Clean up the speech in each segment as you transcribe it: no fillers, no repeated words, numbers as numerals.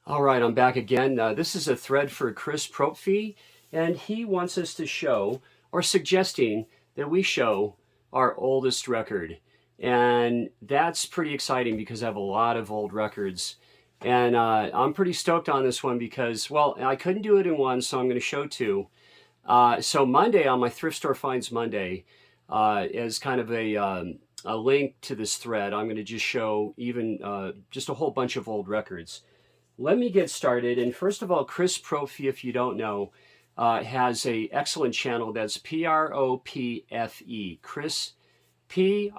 All right, I'm back again. This is a thread for Chris Propfe, and he wants us to show, or suggesting that we show, our oldest record. And that's pretty exciting because I have a lot of old records. And I'm pretty stoked on this one because, well, I couldn't do it in one, so I'm going to show two. So Monday, on my Thrift Store Finds Monday, as kind of a link to this thread, I'm going to just show even just a whole bunch of old records. Let me get started. And first of all, Chris Propfe, if you don't know, has a excellent channel. That's Propfe. Chris, Propfe.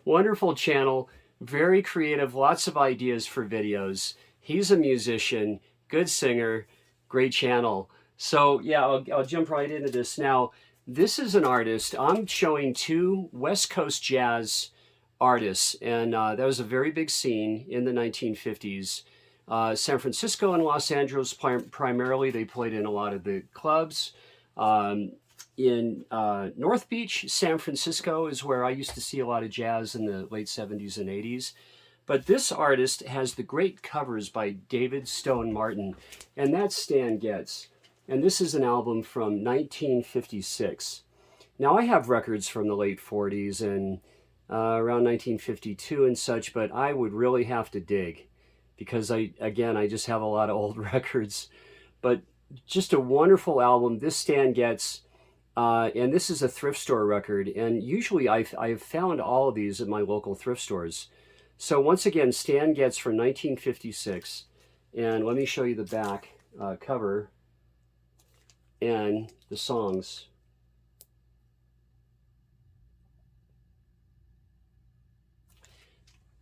Wonderful channel, very creative, lots of ideas for videos. He's a musician, good singer, great channel. So yeah, I'll jump right into this. Now, this is an artist. I'm showing two West Coast jazz artists, and that was a very big scene in the 1950s. San Francisco and Los Angeles primarily, they played in a lot of the clubs. In North Beach, San Francisco is where I used to see a lot of jazz in the late 70s and 80s. But this artist has the great covers by David Stone Martin, and that's Stan Getz. And this is an album from 1956. Now, I have records from the late 40s and around 1952 and such, but I would really have to dig because I just have a lot of old records. But just a wonderful album. This Stan Getz, and this is a thrift store record. And usually I've found all of these at my local thrift stores. So once again, Stan Getz from 1956. And let me show you the back cover and the songs.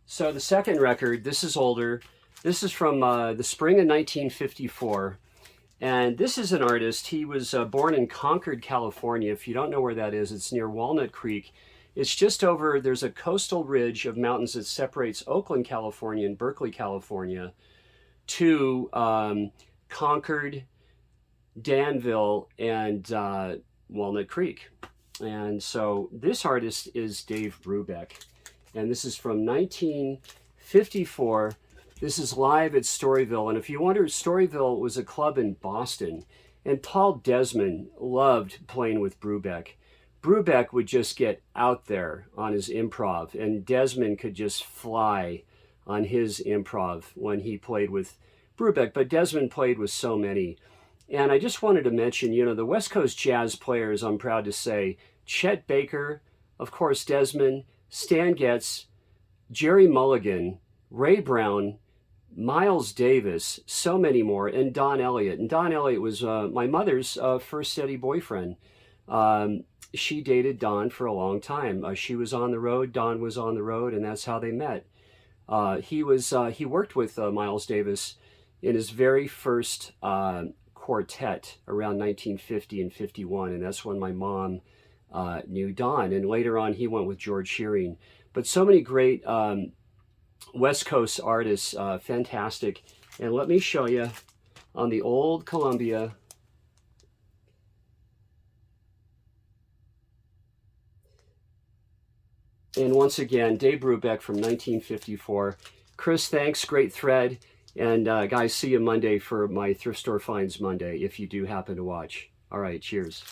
So the second record, this is older. This is from the spring of 1954. And this is an artist. He was born in Concord, California. If you don't know where that is, it's near Walnut Creek. It's just over, there's a coastal ridge of mountains that separates Oakland, California and Berkeley, California to Concord, Danville, and Walnut Creek. And so this artist is Dave Brubeck. And this is from 1954. This is live at Storyville. And if you wonder, Storyville was a club in Boston. And Paul Desmond loved playing with Brubeck. Brubeck would just get out there on his improv, and Desmond could just fly on his improv when he played with Brubeck. But Desmond played with so many. And I just wanted to mention, you know, the West Coast jazz players, I'm proud to say, Chet Baker, of course, Desmond, Stan Getz, Jerry Mulligan, Ray Brown, Miles Davis, so many more, and Don Elliott. And Don Elliott was my mother's first steady boyfriend. She dated Don for a long time. She was on the road, Don was on the road, and that's how they met. He worked with Miles Davis in his very first quartet around 1950 and 51, and that's when my mom knew Don. And later on, he went with George Shearing. But so many great West Coast artists, fantastic. And let me show you on the old Columbia. And once again, Dave Brubeck from 1954. Chris, thanks. Great thread. And guys, see you Monday for my Thrift Store Finds Monday, if you do happen to watch. All right, cheers.